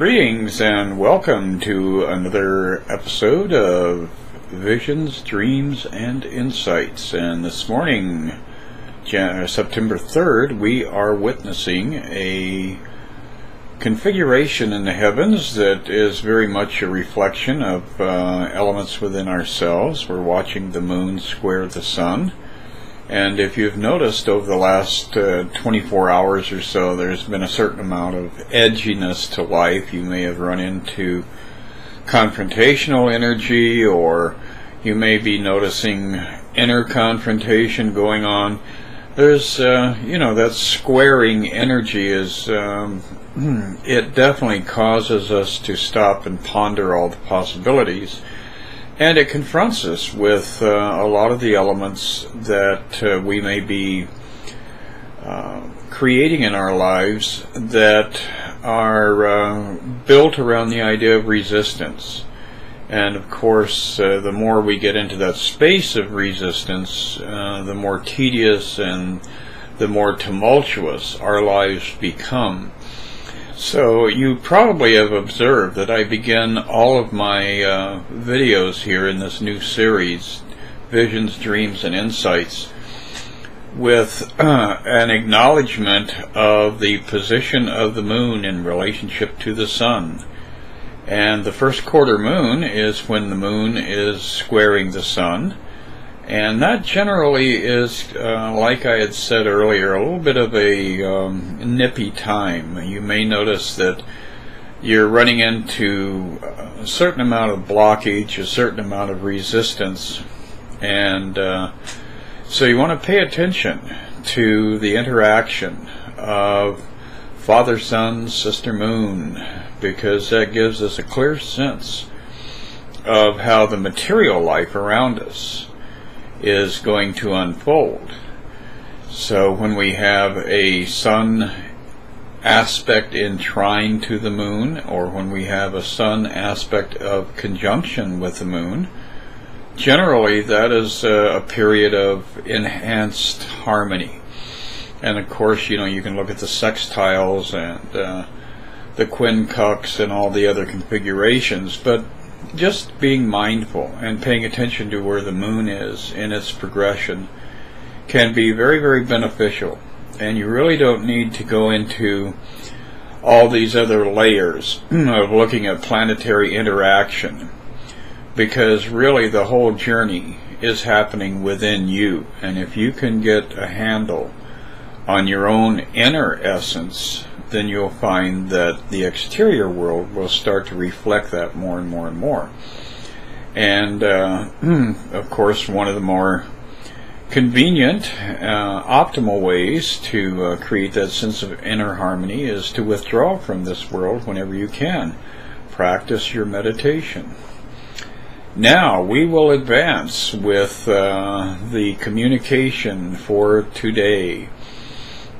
Greetings and welcome to another episode of Visions, Dreams, and Insights. And this morning, September 3rd, we are witnessing a configuration in the heavens that is very much a reflection of elements within ourselves. We're watching the moon square the sun. And if you've noticed over the last 24 hours or so, there's been a certain amount of edginess to life. You may have run into confrontational energy, or you may be noticing inner confrontation going on. There's, that squaring energy is, it definitely causes us to stop and ponder all the possibilities. And it confronts us with a lot of the elements that we may be creating in our lives that are built around the idea of resistance. And of course, the more we get into that space of resistance, the more tedious and the more tumultuous our lives become. So you probably have observed that I begin all of my videos here in this new series, Visions, Dreams, and Insights, with an acknowledgement of the position of the moon in relationship to the sun. And the first quarter moon is when the moon is squaring the sun. And that generally is, like I had said earlier, a little bit of a nippy time. You may notice that you're running into a certain amount of blockage, a certain amount of resistance, and so you want to pay attention to the interaction of Father Sun, Sister Moon, because that gives us a clear sense of how the material life around us is going to unfold. So when we have a sun aspect in trine to the moon, or when we have a sun aspect of conjunction with the moon, generally that is a period of enhanced harmony. And of course, you can look at the sextiles and the quincunx and all the other configurations, but just being mindful and paying attention to where the moon is in its progression can be very, very beneficial. And you really don't need to go into all these other layers of looking at planetary interaction, because really the whole journey is happening within you. And if you can get a handle on your own inner essence, then you'll find that the exterior world will start to reflect that more and more and more. And of course, one of the more convenient, optimal ways to create that sense of inner harmony is to withdraw from this world whenever you can. Practice your meditation. Now we will advance with the communication for today.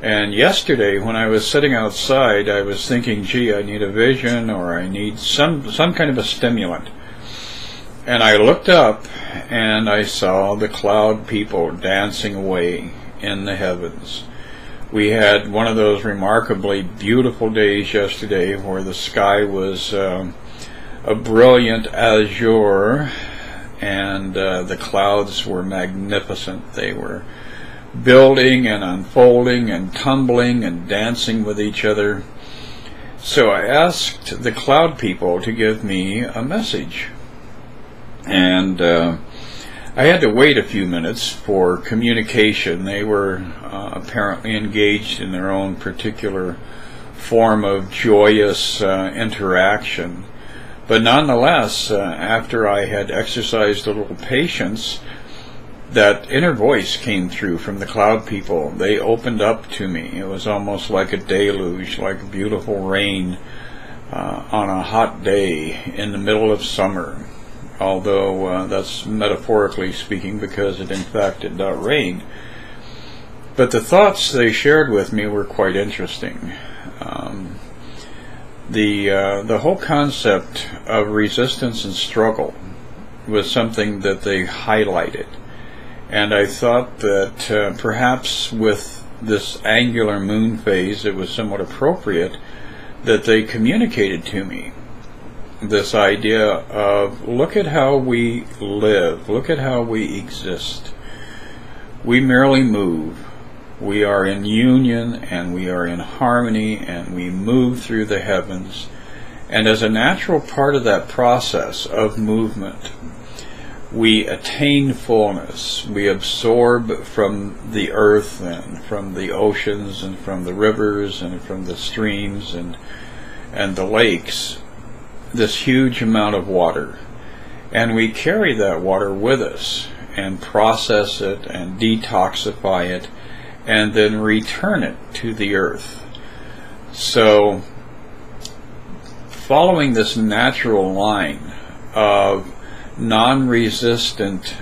And yesterday, when I was sitting outside, I was thinking, gee, I need a vision, or I need some kind of a stimulant. And I looked up, and I saw the cloud people dancing away in the heavens. We had one of those remarkably beautiful days yesterday where the sky was a brilliant azure, and the clouds were magnificent. They were building and unfolding and tumbling and dancing with each other. So I asked the cloud people to give me a message. And I had to wait a few minutes for communication. They were apparently engaged in their own particular form of joyous interaction. But nonetheless, after I had exercised a little patience, that inner voice came through from the cloud people. They opened up to me. It was almost like a deluge, like beautiful rain on a hot day in the middle of summer. Although that's metaphorically speaking, because it in fact did not rain. But the thoughts they shared with me were quite interesting. The whole concept of resistance and struggle was something that they highlighted. And I thought that perhaps with this angular moon phase, it was somewhat appropriate that they communicated to me. This idea of, look at how we live, look at how we exist. We merely move. We are in union and we are in harmony and we move through the heavens. And as a natural part of that process of movement, we attain fullness. We absorb from the earth and from the oceans and from the rivers and from the streams and the lakes this huge amount of water. And we carry that water with us and process it and detoxify it and then return it to the earth. So, following this natural line of non-resistant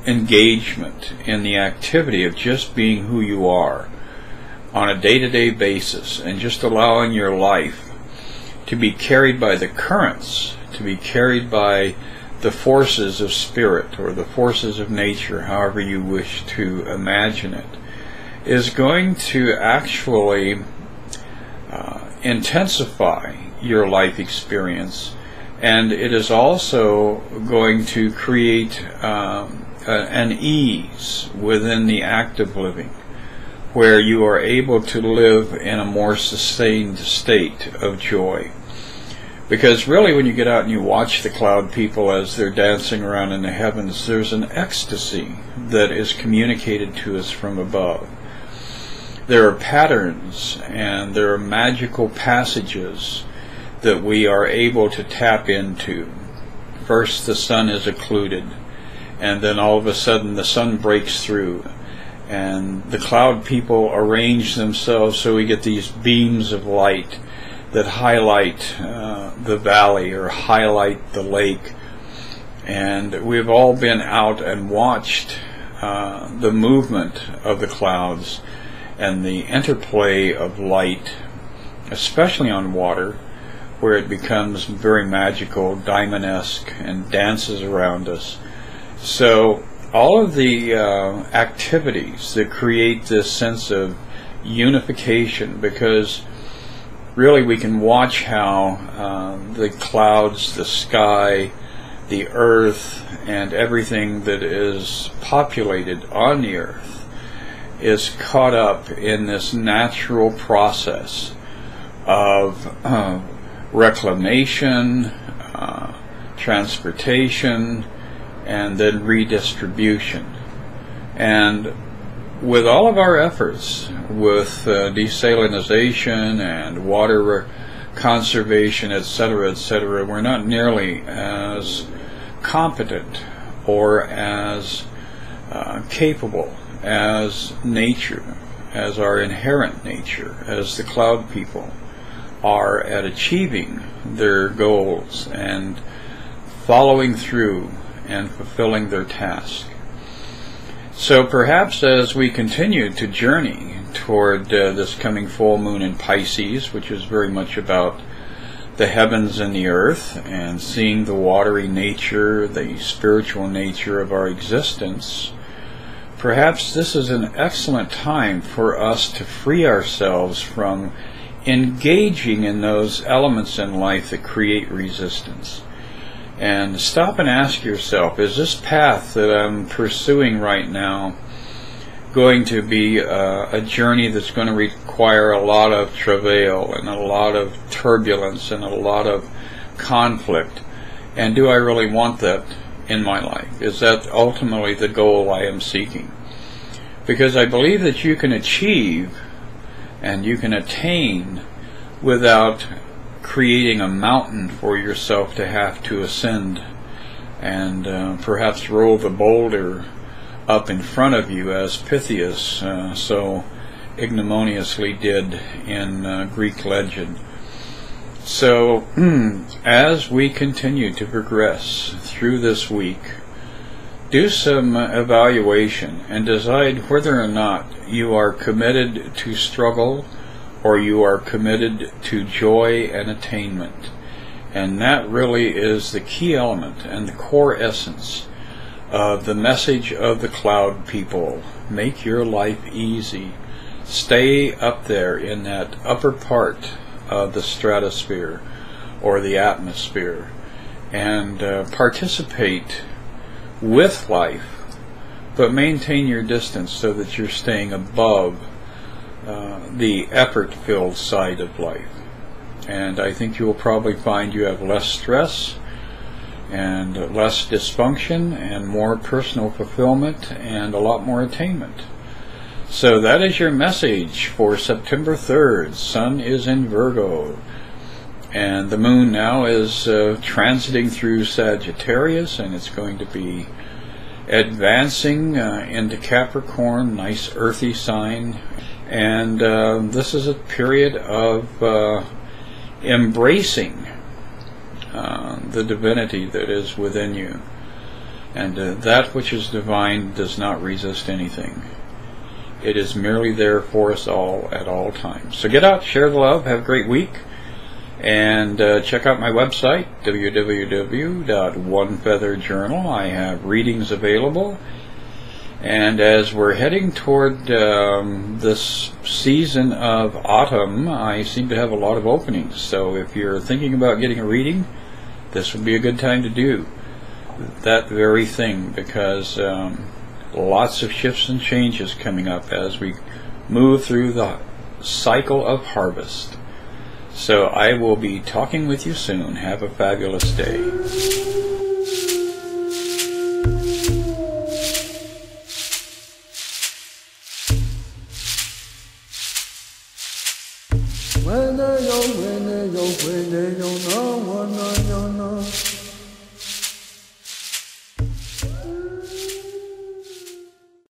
engagement in the activity of just being who you are on a day-to-day basis, and just allowing your life to be carried by the currents, to be carried by the forces of spirit or the forces of nature, however you wish to imagine it, is going to actually intensify your life experience. And it is also going to create an ease within the act of living, where you are able to live in a more sustained state of joy. Because really, when you get out and you watch the cloud people as they're dancing around in the heavens, there's an ecstasy that is communicated to us from above. There are patterns and there are magical passages that we are able to tap into. First, the sun is occluded, and then all of a sudden the sun breaks through, and the cloud people arrange themselves so we get these beams of light that highlight the valley or highlight the lake. And we've all been out and watched the movement of the clouds and the interplay of light, especially on water, where it becomes very magical, diamond-esque, and dances around us. So all of the activities that create this sense of unification, because really we can watch how the clouds, the sky, the earth, and everything that is populated on the earth is caught up in this natural process of reclamation, transportation, and then redistribution. And with all of our efforts with desalinization and water conservation, etc., etc., we're not nearly as competent or as capable as nature, as our inherent nature, as the cloud people are at achieving their goals and following through and fulfilling their task. So perhaps as we continue to journey toward this coming full moon in Pisces, which is very much about the heavens and the earth and seeing the watery nature, the spiritual nature of our existence, perhaps this is an excellent time for us to free ourselves from engaging in those elements in life that create resistance. And stop and ask yourself, is this path that I'm pursuing right now going to be a journey that's going to require a lot of travail and a lot of turbulence and a lot of conflict? And do I really want that in my life? Is that ultimately the goal I am seeking? Because I believe that you can achieve and you can attain without creating a mountain for yourself to have to ascend and perhaps roll the boulder up in front of you, as Pythias so ignominiously did in Greek legend. So as we continue to progress through this week, do some evaluation and decide whether or not you are committed to struggle or you are committed to joy and attainment. And that really is the key element and the core essence of the message of the cloud people. Make your life easy. Stay up there in that upper part of the stratosphere or the atmosphere, and participate with life, but maintain your distance so that you're staying above the effort-filled side of life. And I think you will probably find you have less stress and less dysfunction and more personal fulfillment and a lot more attainment. So that is your message for September 3rd. Sun is in Virgo, and the moon now is transiting through Sagittarius, and it's going to be advancing into Capricorn, nice earthy sign. And this is a period of embracing the divinity that is within you. And that which is divine does not resist anything. It is merely there for us all at all times. So get out, share the love, have a great week, and check out my website, www.onefeatherjournal. I have readings available. And as we're heading toward this season of autumn, I seem to have a lot of openings. So if you're thinking about getting a reading, this would be a good time to do that very thing, because lots of shifts and changes coming up as we move through the cycle of harvest. So I will be talking with you soon. Have a fabulous day. When